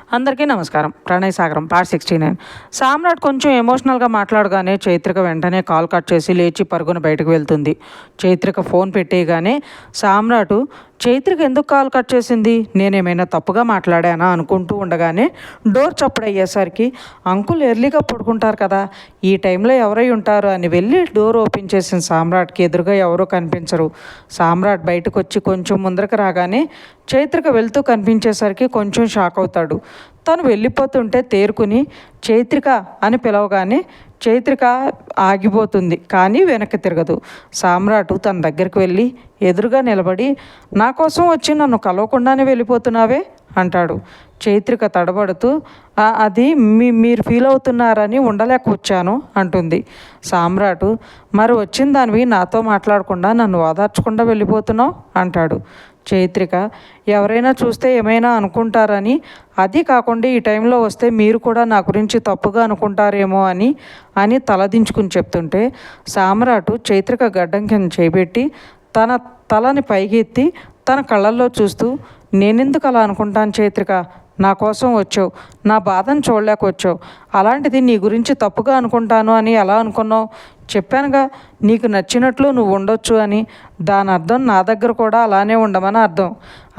అందరికీ నమస్కారం. ప్రణయ్ సాగరం పార్ట్ 69. సామ్రాట్ కొంచెం ఎమోషనల్గా మాట్లాడగానే చైత్రిక వెంటనే కాల్ కట్ చేసి లేచి పరుగున బయటకు వెళ్తుంది. చైత్రిక ఫోన్ పెట్టేయగానే సామ్రాటు చైత్రిక ఎందుకు కాల్ కట్ చేసింది, నేనేమైనా తప్పుగా మాట్లాడానా అనుకుంటూ ఉండగానే డోర్ చప్పుడయ్యేసరికి అంకుల్ ఎర్లీగా పడుకుంటారు కదా, ఈ టైంలో ఎవరై ఉంటారు అని వెళ్ళి డోర్ ఓపెన్ చేసిన సామ్రాట్కి ఎదురుగా ఎవరూ కనిపించరు. సామ్రాట్ బయటకు వచ్చి కొంచెం ముందరకు రాగానే చైత్రిక వెళ్తూ కనిపించేసరికి కొంచెం షాక్ అవుతాడు. తను వెళ్ళిపోతుంటే తేరుకుని చైత్రిక అని పిలవగానే చైత్రిక ఆగిపోతుంది, కానీ వెనక్కి తిరగదు. సామ్రాటు తన దగ్గరికి వెళ్ళి ఎదురుగా నిలబడి నా కోసం వచ్చి నన్ను కలవకుండానే వెళ్ళిపోతున్నావే అంటాడు. చైత్రిక తడబడుతూ అది మీరు ఫీల్ అవుతున్నారని ఉండలేక వచ్చాను అంటుంది. సామ్రాటు మరి వచ్చిన దానివి నాతో మాట్లాడకుండా నన్ను ఓదార్చకుండా వెళ్ళిపోతున్నావు అంటాడు. చైత్రిక ఎవరైనా చూస్తే ఏమైనా అనుకుంటారని, అది కాకుండా ఈ టైంలో వస్తే మీరు కూడా నా గురించి తప్పుగా అనుకుంటారేమో అని తలదించుకుని చెప్తుంటే సామ్రాటు చైత్రిక గడ్డం కింద చేపెట్టి తన తలని పైకెత్తి తన కళ్ళల్లో చూస్తూ నేనెందుకు అలా అనుకుంటాను చైత్రిక, నా కోసం వచ్చావు, నా బాధను చూడలేక వచ్చావు, అలాంటిది నీ గురించి తప్పుగా అనుకుంటాను అని ఎలా అనుకున్నావు, చెప్పానుగా నీకు నచ్చినట్లు నువ్వు ఉండొచ్చు అని, దాని అర్థం నా దగ్గర కూడా అలానే ఉండమని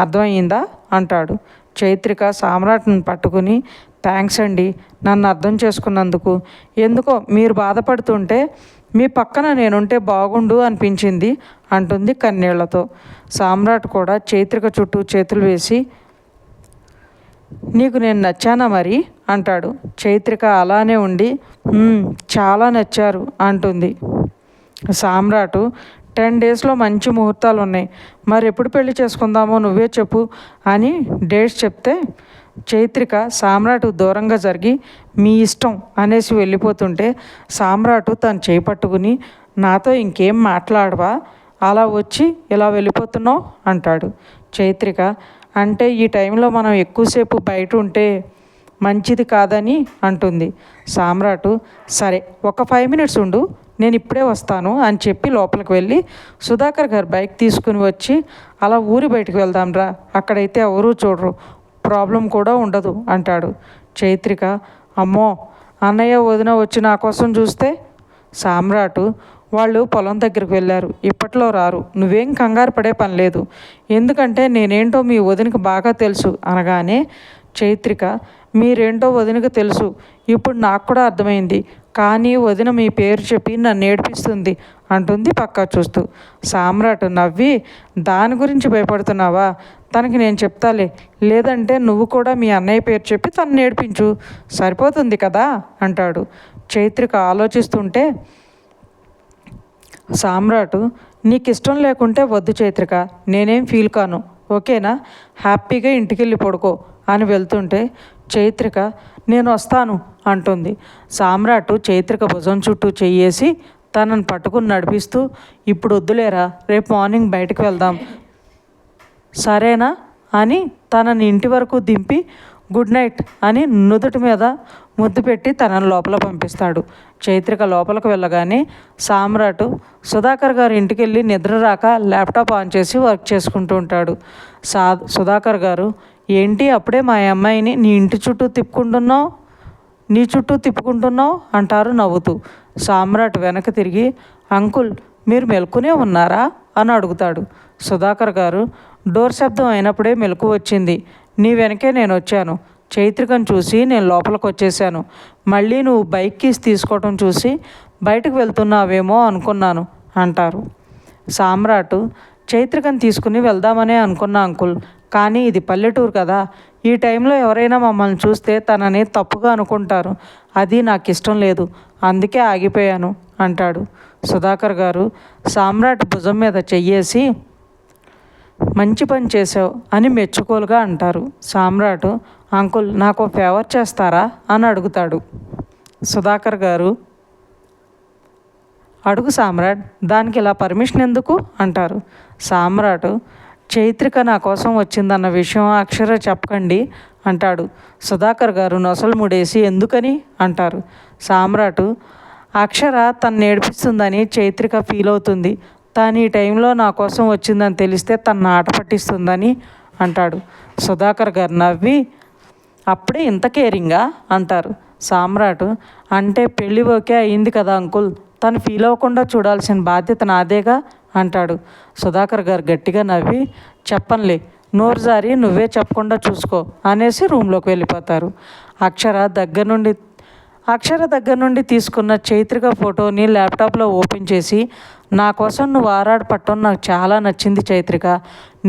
అర్థమయ్యిందా అంటాడు. చైత్రిక సామ్రాట్ని పట్టుకుని థ్యాంక్స్ అండి నన్ను అర్థం చేసుకున్నందుకు, ఎందుకో మీరు బాధపడుతుంటే మీ పక్కన నేనుంటే బాగుండు అనిపించింది అంటుంది కన్నీళ్లతో. సామ్రాట్ కూడా చైత్రిక చుట్టూ చేతులు వేసి నీకు నేను నచ్చానా మరి అంటాడు. చైత్రిక అలానే ఉండి చాలా నచ్చారు అంటుంది. సామ్రాటు 10 డేస్లో మంచి ముహూర్తాలు ఉన్నాయి, మరి ఎప్పుడు పెళ్లి చేసుకుందామో నువ్వే చెప్పు అని డేట్స్ చెప్తే చైత్రిక సామ్రాటు దూరంగా జరిగి మీ ఇష్టం అనేసి వెళ్ళిపోతుంటే సామ్రాటు తను చేపట్టుకుని నాతో ఇంకేం మాట్లాడవా, అలా వచ్చి ఇలా వెళ్ళిపోతున్నావు అంటాడు. చైత్రిక అంటే ఈ టైంలో మనం ఎక్కువసేపు బయట ఉంటే మంచిది కాదని అంటుంది. సామ్రాటు సరే ఒక 5 మినిట్స్ ఉండు, నేను ఇప్పుడే వస్తాను అని చెప్పి లోపలికి వెళ్ళి సుధాకర్ గారు బైక్ తీసుకుని వచ్చి అలా ఊరి బయటికి వెళ్దాంరా, అక్కడైతే ఎవరూ చూడరు, ప్రాబ్లం కూడా ఉండదు అంటాడు. చైత్రిక అమ్మో అన్నయ్య వదిన వచ్చి నా కోసం చూస్తే. సామ్రాటు వాళ్ళు పొలం దగ్గరికి వెళ్ళారు, ఇప్పట్లో రారు, నువ్వేం కంగారు పడే పని లేదు, ఎందుకంటే నేనేంటో మీ వదినకి బాగా తెలుసు అనగానే చైత్రిక మీరేంటో వదినకి తెలుసు, ఇప్పుడు నాకు కూడా అర్థమైంది, కానీ వదిన మీ పేరు చెప్పి నన్ను ఏడిపిస్తుంది అంటుంది పక్కా చూస్తూ. సామ్రాట్ నవ్వి దాని గురించి భయపడుతున్నావా, తనకి నేను చెప్తాలే, లేదంటే నువ్వు కూడా మీ అన్నయ్య పేరు చెప్పి తను నేర్పించు, సరిపోతుంది కదా అంటాడు. చైత్రిక ఆలోచిస్తుంటే సామ్రాటు నీకు ఇష్టం లేకుంటే వద్దు చైత్రిక, నేనేం ఫీల్ కాను, ఓకేనా, హ్యాపీగా ఇంటికి వెళ్ళి పడుకో అని వెళ్తుంటే చైత్రిక నేను వస్తాను అంటుంది. సామ్రాటు చైత్రిక భుజం చుట్టూ చెయ్యేసి తనను పట్టుకుని నడిపిస్తూ ఇప్పుడు వద్దులేరా, రేపు మార్నింగ్ బయటకు వెళ్దాం సరేనా అని తనని ఇంటి వరకు దింపి గుడ్ నైట్ అని నుదుటి మీద ముద్దు పెట్టి తనను లోపల పంపిస్తాడు. చైత్రిక లోపలికి వెళ్ళగానే సామ్రాటు సుధాకర్ గారు ఇంటికి వెళ్ళి నిద్ర రాక ల్యాప్టాప్ ఆన్ చేసి వర్క్ చేసుకుంటూ ఉంటాడు. సుధాకర్ గారు ఏంటి అప్పుడే మా అమ్మాయిని నీ చుట్టూ తిప్పుకుంటున్నావు అంటారు నవ్వుతూ. సామ్రాట్ వెనక్కి తిరిగి అంకుల్ మీరు మెలకునే ఉన్నారా అని అడుగుతాడు. సుధాకర్ గారు డోర్ శబ్దం అయినప్పుడే మెలకు వచ్చింది, నీ వెనకే నేను వచ్చాను, చైత్రికను చూసి నేను లోపలికి వచ్చేసాను, మళ్ళీ నువ్వు బైక్ కీస్ తీసుకోవటం చూసి బయటకు వెళ్తున్నావేమో అనుకున్నాను అంటారు. సామ్రాటు చైత్రికను తీసుకుని వెళ్దామనే అనుకున్నా అంకుల్, కానీ ఇది పల్లెటూరు కదా, ఈ టైంలో ఎవరైనా మమ్మల్ని చూస్తే తనని తప్పుగా అనుకుంటారు, అది నాకు ఇష్టం లేదు, అందుకే ఆగిపోయాను అంటాడు. సుధాకర్ గారు సామ్రాట్ భుజం మీద చెయ్యేసి మంచి పని చేసావు అని మెచ్చుకోలుగా అంటారు. సామ్రాటు అంకుల్ నాకు ఫేవర్ చేస్తారా అని అడుగుతాడు. సుధాకర్ గారు అడుగు సామ్రాట్, దానికి ఇలా పర్మిషన్ ఎందుకు అంటారు. సామ్రాటు చైత్రిక నా కోసం వచ్చిందన్న విషయం అక్షర చెప్పకండి అంటాడు. సుధాకర్ గారు నొసలు ముడేసి ఎందుకని అంటారు. సామ్రాటు అక్షర తను నేర్పిస్తుందని చైత్రిక ఫీల్ అవుతుంది, తాను ఈ టైంలో నా కోసం వచ్చిందని తెలిస్తే తన ఆట పట్టిస్తుందని అంటాడు. సుధాకర్ గారు నవ్వి అప్పుడే ఇంత కేరింగా అంటారు. సామ్రాట్ అంటే పెళ్ళి ఓకే అయింది కదా అంకుల్, తను ఫీల్ అవ్వకుండా చూడాల్సిన బాధ్యత నాదేగా అంటాడు. సుధాకర్ గారు గట్టిగా నవ్వి చెప్పనులే, నోరు జారి నువ్వే చెప్పకుండా చూసుకో అనేసి రూమ్లోకి వెళ్ళిపోతారు. అక్షర దగ్గర నుండి తీసుకున్న చైత్రిక ఫోటోని ల్యాప్టాప్లో ఓపెన్ చేసి, నా కోసం నువ్వు ఆరాటపడటం నాకు చాలా నచ్చింది చైత్రిక,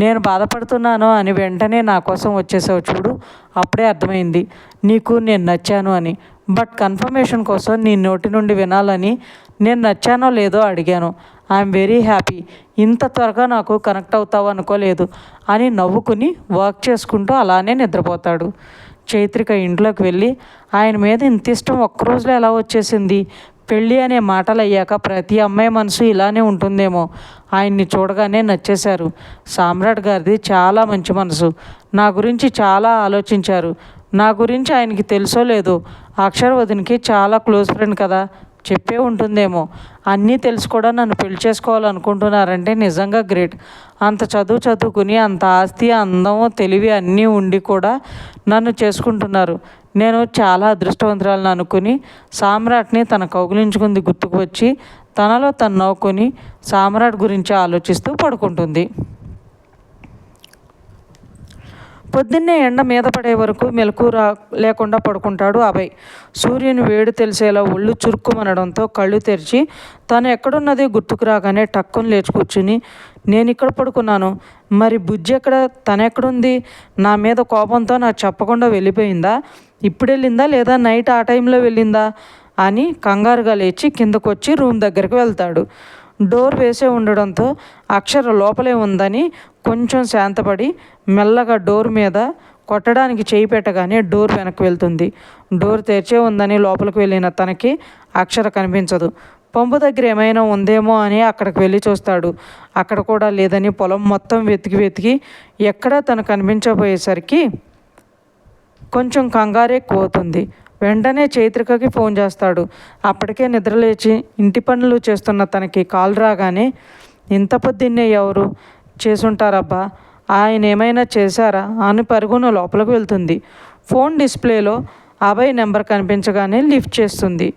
నేను బాధపడుతున్నాను అని వెంటనే నా కోసం వచ్చేసావు చూడు, అప్పుడే అర్థమైంది నీకు నేను నచ్చాను అని. బట్ కన్ఫర్మేషన్ కోసం నీ నోటి నుండి వినాలని నేను నచ్చానో లేదో అడిగాను. ఐఎమ్ వెరీ హ్యాపీ, ఇంత త్వరగా నాకు కనెక్ట్ అవుతావు అనుకోలేదు అని నవ్వుకుని వర్క్ చేసుకుంటూ అలానే నిద్రపోతాడు. చైత్రిక ఇంట్లోకి వెళ్ళి ఆయన మీద ఇంత ఇష్టం ఒక్కరోజులో ఎలా వచ్చేసింది, పెళ్ళి అనే మాటలు అయ్యాక ప్రతి అమ్మాయి మనసు ఇలానే ఉంటుందేమో, ఆయన్ని చూడగానే నచ్చేశారు. సామ్రాట్ గారిది చాలా మంచి మనసు, నా గురించి చాలా ఆలోచించారు, నా గురించి ఆయనకి తెలుసో లేదో అక్షర వదినికి చాలా క్లోజ్ ఫ్రెండ్ కదా, చెప్పే ఉంటుందేమో, అన్నీ తెలిసి కూడా నన్ను పెళ్లి చేసుకోవాలనుకుంటున్నారంటే నిజంగా గ్రేట్. అంత చదువుకుని అంత ఆస్తి అందం తెలివి అన్నీ ఉండి కూడా నన్ను చేసుకుంటున్నారు, నేను చాలా అదృష్టవంతురాలను అనుకుని సామ్రాట్ని తన కౌగిలించుకుంది గుర్తుకు వచ్చి తనలో తను నవ్వుకొని సామ్రాట్ గురించి ఆలోచిస్తూ పడుకుంటుంది. పొద్దున్నే ఎండ మీద పడే వరకు మెలకు లేకుండా పడుకుంటాడు అభయ్. సూర్యుని వేడి తెలిసేలా ఒళ్ళు చురుక్కుమనడంతో కళ్ళు తెరిచి తను ఎక్కడున్నది గుర్తుకు రాగానే టక్కుని లేచి కూర్చుని, నేను ఇక్కడ పడుకున్నాను, మరి బుజ్జి ఎక్కడ, తనెక్కడుంది, నా మీద కోపంతో నాకు చెప్పకుండా వెళ్ళిపోయిందా, ఇప్పుడు వెళ్ళిందా లేదా నైట్ ఆ టైంలో వెళ్ళిందా అని కంగారుగా లేచి కిందకు వచ్చి రూమ్ దగ్గరికి వెళ్తాడు. డోర్ వేసే ఉండడంతో అక్షర లోపలే ఉందని కొంచెం శాంతపడి మెల్లగా డోర్ మీద కొట్టడానికి చేయి పెట్టగానే డోర్ వెనక్కి వెళ్తుంది. డోర్ తెరిచే ఉందని లోపలికి వెళ్ళిన తనకి అక్షర కనిపించదు. పంపు దగ్గర ఏమైనా ఉందేమో అని అక్కడికి వెళ్ళి చూస్తాడు. అక్కడ కూడా లేదని పొలం మొత్తం వెతికి ఎక్కడా తను కనిపించబోయేసరికి కొంచెం కంగారే పోతుంది. వెంటనే చైత్రికకి ఫోన్ చేస్తాడు. అప్పటికే నిద్రలేచి ఇంటి పనులు చేస్తున్న తనకి కాల్ రాగానే, ఇంత పొద్దున్నే ఎవరు చేసుంటారబ్బా, ఆయన ఏమైనా చేశారా అని పరుగున లోపలికి వెళ్తుంది. ఫోన్ డిస్ప్లేలో అభయ్ నెంబర్ కనిపించగానే లిఫ్ట్ చేస్తుంది.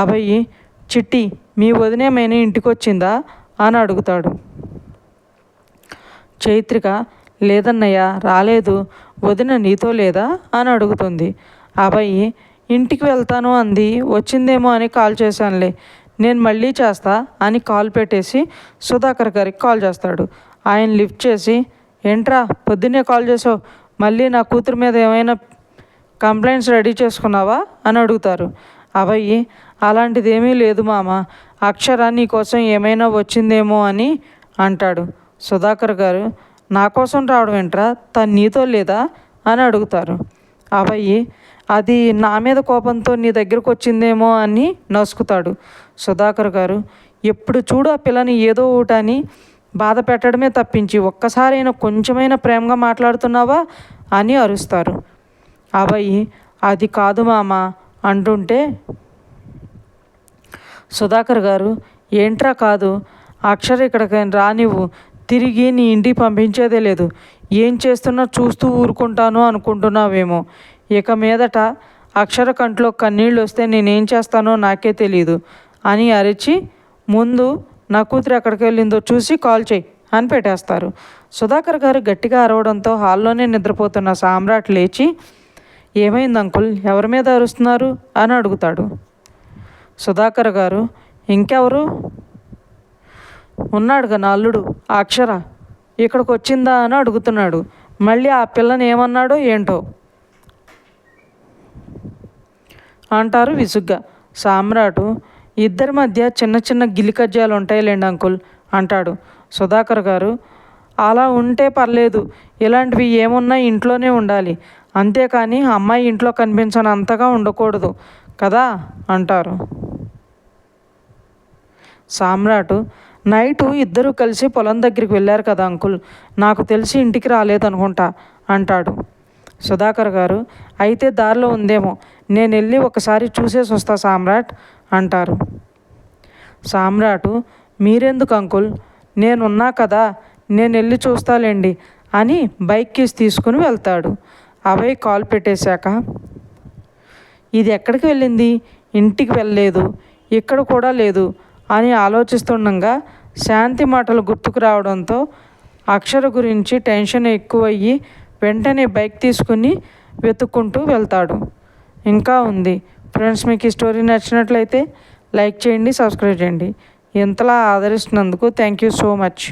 అభయ్, చిట్టి మీ వదినేమైనా ఇంటికి వచ్చిందా అని అడుగుతాడు. చైత్రిక, లేదన్నయ్య రాలేదు, వదిన నీతో లేదా అని అడుగుతుంది. అభయ్, ఇంటికి వెళ్తాను అంది, వచ్చిందేమో అని కాల్ చేశానులే, నేను మళ్ళీ చేస్తా అని కాల్ పెట్టేసి సుధాకర్ గారికి కాల్ చేస్తాడు. ఆయన లిఫ్ట్ చేసి, ఏంట్రా పొద్దున్నే కాల్ చేసావు, మళ్ళీ నా కూతురు మీద ఏమైనా కంప్లైంట్స్ రెడీ చేసుకున్నావా అని అడుగుతారు. అభయ్, అలాంటిదేమీ లేదు మామ, అక్షర నీకోసం ఏమైనా వచ్చిందేమో అని అంటాడు. సుధాకర్ గారు, నా కోసం రావడం ఏంట్రా, తను నీతో లేదా అని అడుగుతారు. అభయ్, అది నా మీద కోపంతో నీ దగ్గరకు వచ్చిందేమో అని నసుకుతాడు. సుధాకర్ గారు, ఎప్పుడు చూడు ఆ పిల్లని ఏదో ఒకటని బాధ పెట్టడమే తప్పించి ఒక్కసారైనా కొంచెమైనా ప్రేమగా మాట్లాడుతున్నావా అని అరుస్తారు. అభయ్, అది కాదు మామ అంటుంటే సుధాకర్ గారు, ఏంట్రా కాదు, అక్షర ఇక్కడికి రానివ్వు, తిరిగి నీ ఇంటికి పంపించేదే లేదు, ఏం చేస్తున్నా చూస్తూ ఊరుకుంటాను అనుకుంటున్నావేమో, ఇక మీదట అక్షర కంట్లో కన్నీళ్ళు వస్తే నేనేం చేస్తానో నాకే తెలియదు అని అరిచి, ముందు నా కూతురు ఎక్కడికి వెళ్ళిందో చూసి కాల్ చేయి అని పెట్టేస్తారు. సుధాకర్ గారు గట్టిగా అరవడంతో హాల్లోనే నిద్రపోతున్న సామ్రాట్ లేచి, ఏమైంది అంకుల్, ఎవరి మీద అరుస్తున్నారు అని అడుగుతాడు. సుధాకర్ గారు, ఇంకెవరు ఉన్నాడుగా నా అల్లుడు ఆ అక్షర, ఇక్కడికి వచ్చిందా అని అడుగుతున్నాడు. మళ్ళీ ఆ పిల్లని ఏమన్నాడో ఏంటో అంటారు విసుగ్గా. సామ్రాటు, ఇద్దరి మధ్య చిన్న చిన్న గిలికజ్జాలు ఉంటాయిలేండి అంకుల్ అంటాడు. సుధాకర్ గారు, అలా ఉంటే పర్లేదు, ఇలాంటివి ఏమున్నా ఇంట్లోనే ఉండాలి, అంతేకాని అమ్మాయి ఇంట్లో కనిపించని అంతగా ఉండకూడదు కదా అంటారు. సామ్రాటు, నైటు ఇద్దరూ కలిసి పొలం దగ్గరికి వెళ్ళారు కదా అంకుల్, నాకు తెలిసి ఇంటికి రాలేదనుకుంటా అంటాడు. సుధాకర్ గారు, అయితే దారిలో ఉందేమో, నేను వెళ్ళి ఒకసారి చూసేసి వస్తా సామ్రాట్ అంటారు. సామ్రాటు, మీరెందుకు అంకుల్, నేనున్నా కదా, నేను వెళ్ళి చూస్తాలేండి అని బైక్ కీస్ తీసుకుని వెళ్తాడు. అభయ్ కాల్ పెట్టేశాక ఇది ఎక్కడికి వెళ్ళింది, ఇంటికి వెళ్ళలేదు, ఇక్కడ కూడా లేదు అని ఆలోచిస్తుండగా శాంతి మాటలు గుర్తుకు రావడంతో అక్షర గురించి టెన్షన్ ఎక్కువయ్యి వెంటనే బైక్ తీసుకుని వెతుక్కుంటూ వెళ్తాడు. ఇంకా ఉంది ఫ్రెండ్స్. మీకు ఈ స్టోరీ నచ్చినట్లయితే లైక్ చేయండి, సబ్స్క్రైబ్ చేయండి. ఇంతలా ఆదరిస్తున్నందుకు థ్యాంక్ యూ సో మచ్.